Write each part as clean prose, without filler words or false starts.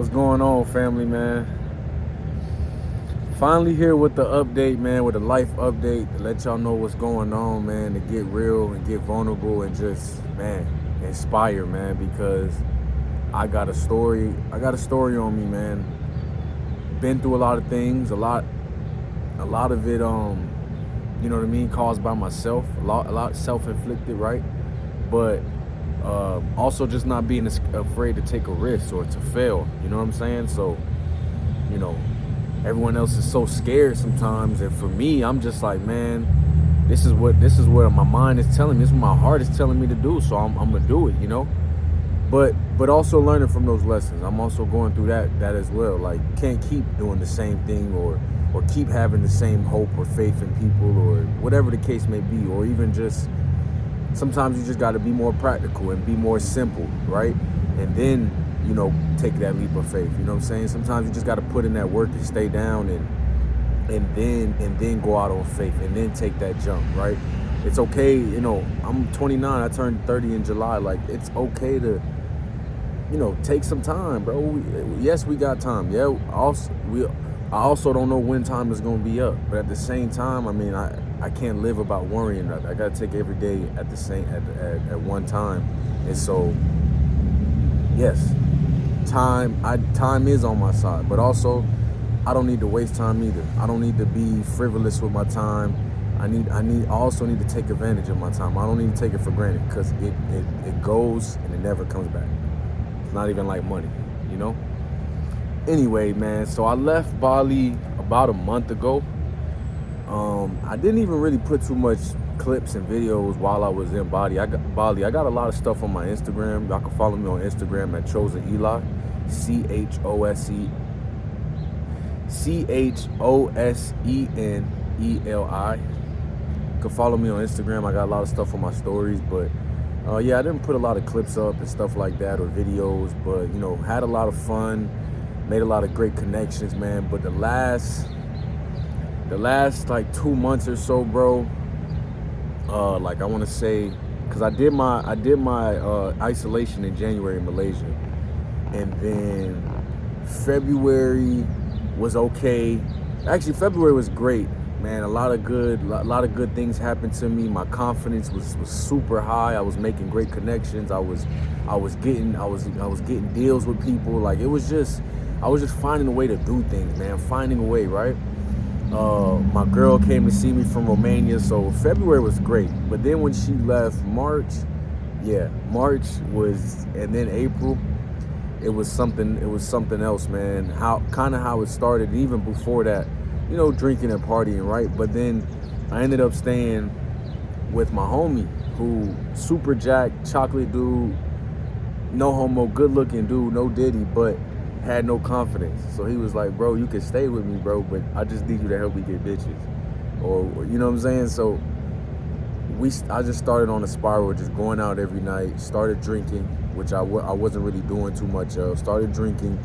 What's going on, family, man? Finally here with the update, man, with a life update to let y'all know what's going on, man, to get real and get vulnerable and just, man, inspire, man, because I got a story on me, man. Been through a lot of things, a lot of it, you know what I mean, caused by myself, a lot self-inflicted, right? But also just not being afraid to take a risk or to fail, you know what I'm saying? So, you know, everyone else is so scared sometimes, and for me, I'm just like, man, this is what my mind is telling me, this is what my heart is telling me to do, so I'm gonna do it, you know. But also learning from those lessons. I'm also going through that as well. Like, can't keep doing the same thing or keep having the same hope or faith in people or whatever the case may be, or even just sometimes you just got to be more practical and be more simple, right? And then, you know, take that leap of faith. You know what I'm saying? Sometimes you just got to put in that work and stay down and then go out on faith and then take that jump, right? It's okay, you know, I'm 29, I turned 30 in July. Like, it's okay to, you know, take some time, bro. Yes, we got time. Yeah, I also don't know when time is gonna be up. But at the same time, I mean, I can't live about worrying. I gotta take every day at the same at one time. And so, yes, time is on my side. But also, I don't need to waste time either. I don't need to be frivolous with my time. I also need to take advantage of my time. I don't need to take it for granted because it goes and it never comes back. It's not even like money, you know? Anyway, man, so I left Bali about a month ago. I didn't even really put too much clips and videos while I was in Bali. I got a lot of stuff on my Instagram. Y'all can follow me on Instagram at Chosen Eli, CHOSENELI. You can follow me on Instagram. I got a lot of stuff on my stories, but yeah, I didn't put a lot of clips up and stuff like that or videos, but, you know, had a lot of fun, made a lot of great connections, man. But the last like 2 months or so, bro, like I want to say, because I did my isolation in January in Malaysia, and then February was okay. Actually, February was great, man. A lot of good things happened to me. My confidence was super high. I was making great connections. I was getting deals with people. Like, I was just finding a way to do things, man. Finding a way, right? My girl came to see me from Romania, so February was great. But then when she left, March was, and then April, it was something else, man. How it started, even before that, you know, drinking and partying, right? But then I ended up staying with my homie, who super jacked, chocolate dude, no homo, good looking dude, no diddy, but had no confidence. So he was like, bro, you can stay with me, bro, but I just need you to help me get bitches, or you know what I'm saying? So I just started on a spiral, just going out every night, started drinking, which I wasn't really doing too much of. Started drinking,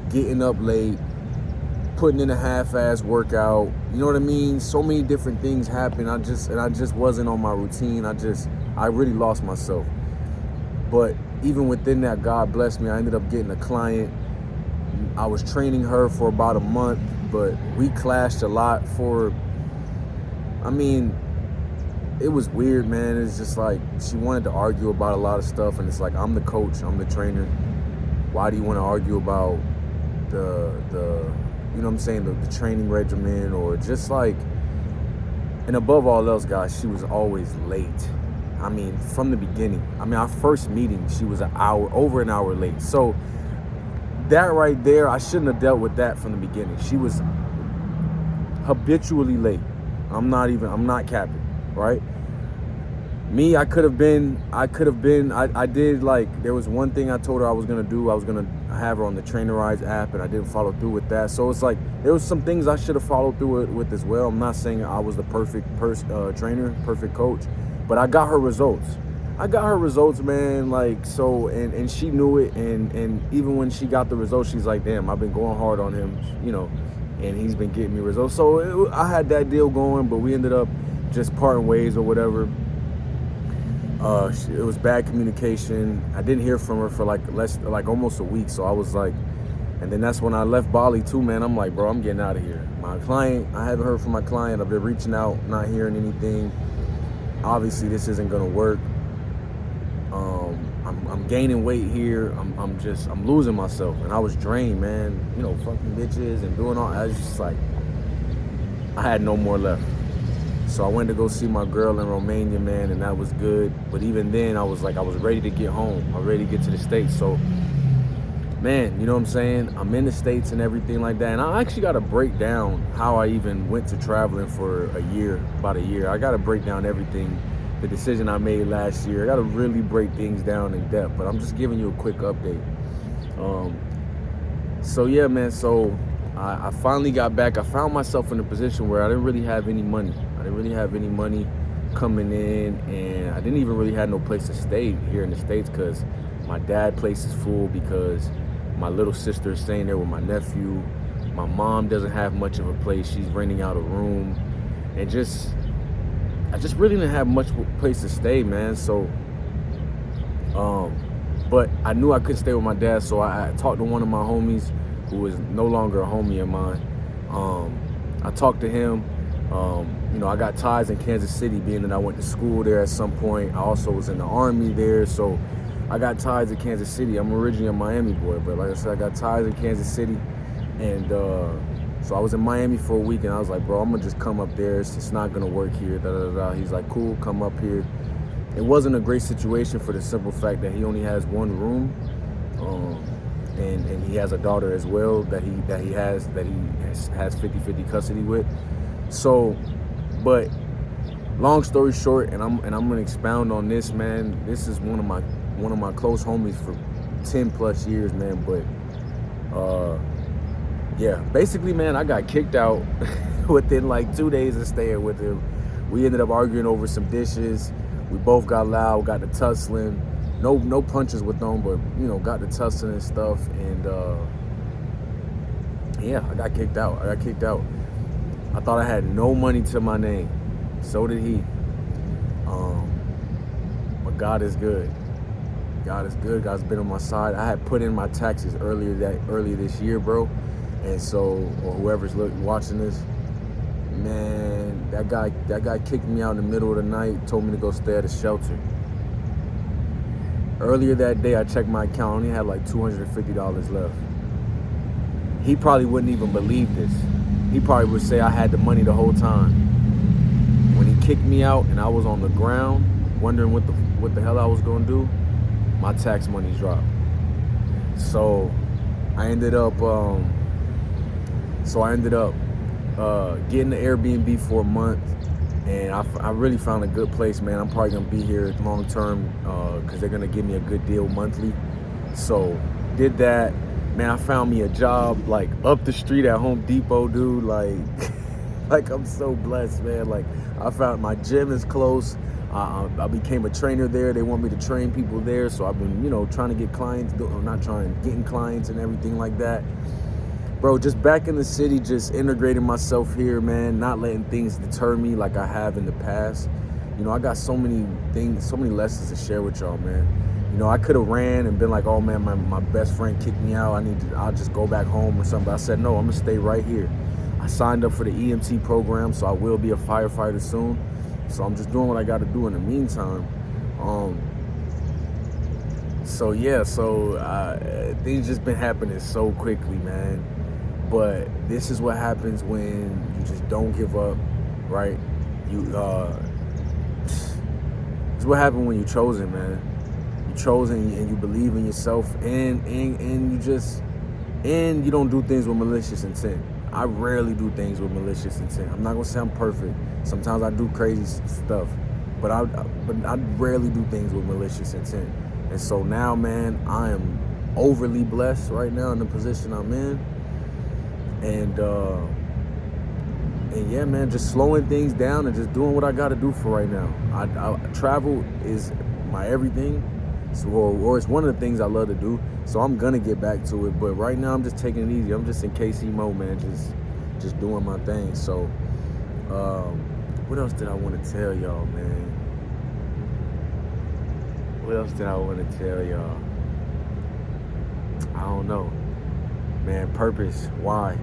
getting up late, putting in a half-ass workout. You know what I mean? So many different things happened. I just wasn't on my routine. I really lost myself. But even within that, God blessed me. I ended up getting a client. I was training her for about a month, but we clashed a lot it was weird, man. It's just like she wanted to argue about a lot of stuff, and it's like, I'm the coach, I'm the trainer. Why do you want to argue about the you know what I'm saying, the training regimen, or just like, and above all else, guys, she was always late. I mean, from the beginning. I mean, our first meeting, she was over an hour late. So that right there, I shouldn't have dealt with that from the beginning. She was habitually late. I'm not capping, right? Me, I did, like, there was one thing I told her I was going to do. I was going to have her on the Trainerize app, and I didn't follow through with that. So it's like, there was some things I should have followed through with as well. I'm not saying I was the perfect trainer, perfect coach, but I got her results. Man. Like, so, and she knew it. And even when she got the results, she's like, damn, I've been going hard on him, you know, and he's been getting me results. So I had that deal going, but we ended up just parting ways or whatever. It was bad communication. I didn't hear from her for like almost a week. So I was like, And then that's when I left Bali too, man. I'm like, bro, I'm getting out of here. My client, I haven't heard from my client. I've been reaching out, not hearing anything. Obviously, this isn't gonna work. I'm gaining weight here. I'm losing myself, and I was drained, man. You know, fucking bitches and doing all. I was just like, I had no more left. So I went to go see my girl in Romania, man, and that was good. But even then, I was ready to get home. I was ready to get to the States. So, man, you know what I'm saying? I'm in the States and everything like that. And I actually got to break down how I even went to traveling for about a year. I got to break down everything, the decision I made last year. I got to really break things down in depth. But I'm just giving you a quick update. So, yeah, man. So I finally got back. I found myself in a position where I didn't really have any money. I didn't really have any money coming in, and I didn't even really have no place to stay here in the States because my dad's place is full because my little sister is staying there with my nephew. My mom doesn't have much of a place. She's renting out a room. And I just really didn't have much place to stay, man. So, but I knew I couldn't stay with my dad, so I talked to one of my homies who is no longer a homie of mine. I talked to him. You know, I got ties in Kansas City, being that I went to school there at some point. I also was in the Army there, so I got ties in Kansas City. I'm originally a Miami boy, but like I said, I got ties in Kansas City. And so I was in Miami for a week, and I was like, bro, I'm going to just come up there. It's not going to work here. He's like, cool, come up here. It wasn't a great situation for the simple fact that he only has one room. And he has a daughter as well that he has 50-50 custody with. So, but long story short, and I'm gonna expound on this, man. This is one of my close homies for 10 plus years, man. But yeah, basically, man, I got kicked out within like 2 days of staying with him. We ended up arguing over some dishes. We both got loud, got to tussling. No punches with them, but you know, got to tussling and stuff. And yeah, I got kicked out. I thought I had no money to my name. So did he. But God is good. God is good. God's been on my side. I had put in my taxes earlier this year, bro. And so, or whoever's watching this, man, that guy kicked me out in the middle of the night, told me to go stay at a shelter. Earlier that day, I checked my account. I only had like $250 left. He probably wouldn't even believe this. He probably would say I had the money the whole time. When he kicked me out and I was on the ground, wondering what the hell I was gonna do, my tax money dropped. So I ended up getting the Airbnb for a month, and I really found a good place, man. I'm probably gonna be here long term because they're gonna give me a good deal monthly. So did that. Man, I found me a job like up the street at Home Depot, dude. Like I'm so blessed, man. Like I found my gym is close. I became a trainer there. They want me to train people there. So I've been, you know, trying to get clients, getting clients and everything like that. Bro, just back in the city, just integrating myself here, man. Not letting things deter me like I have in the past. You know, I got so many things, so many lessons to share with y'all, man. You know, I could have ran and been like, oh man, my best friend kicked me out. I'll just go back home or something. But I said, no, I'm gonna stay right here. I signed up for the EMT program, so I will be a firefighter soon. So I'm just doing what I gotta do in the meantime. So yeah, things just been happening so quickly, man. But this is what happens when you just don't give up, right? This is what happens when you're chosen, man. Chosen and you believe in yourself, and you don't do things with malicious intent. I rarely do things with malicious intent. I'm not gonna say I'm perfect. Sometimes I do crazy stuff, but I rarely do things with malicious intent. And so now, man, I am overly blessed right now in the position I'm in, and yeah, man, just slowing things down and just doing what I gotta do for right now. Travel is my everything. So, or it's one of the things I love to do, so I'm gonna get back to it. But right now, I'm just taking it easy. I'm just in KC mode, man. Just doing my thing. So, what else did I want to tell y'all, man? What else did I want to tell y'all? I don't know. Man, purpose. Why?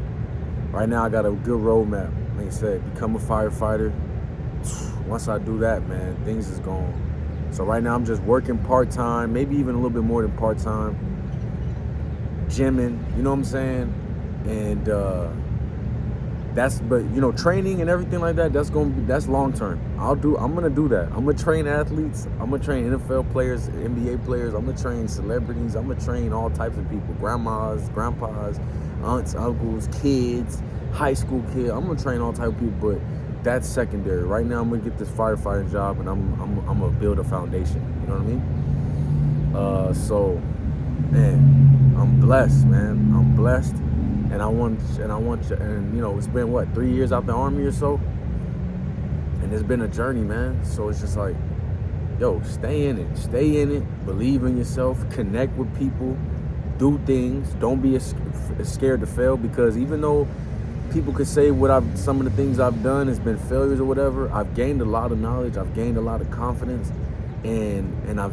Right now, I got a good roadmap. Like I said, become a firefighter. Once I do that, man, things is gone. So right now, I'm just working part-time, maybe even a little bit more than part-time. Gymming, you know what I'm saying? And training and everything like that, that's long term. I'm gonna do that. I'm gonna train athletes, I'm gonna train NFL players, NBA players, I'm gonna train celebrities, I'm gonna train all types of people, grandmas, grandpas, aunts, uncles, kids, high school kids. I'm gonna train all types of people, but that's secondary. Right now I'm gonna get this firefighting job and I'm gonna build a foundation. You know what I mean? So man, I'm blessed, man. I'm blessed. And it's been what, 3 years out the Army or so? And it's been a journey, man. So it's just like, yo, stay in it, believe in yourself, connect with people, do things. Don't be scared to fail, because even though people could say some of the things I've done has been failures or whatever, I've gained a lot of knowledge, I've gained a lot of confidence, and I've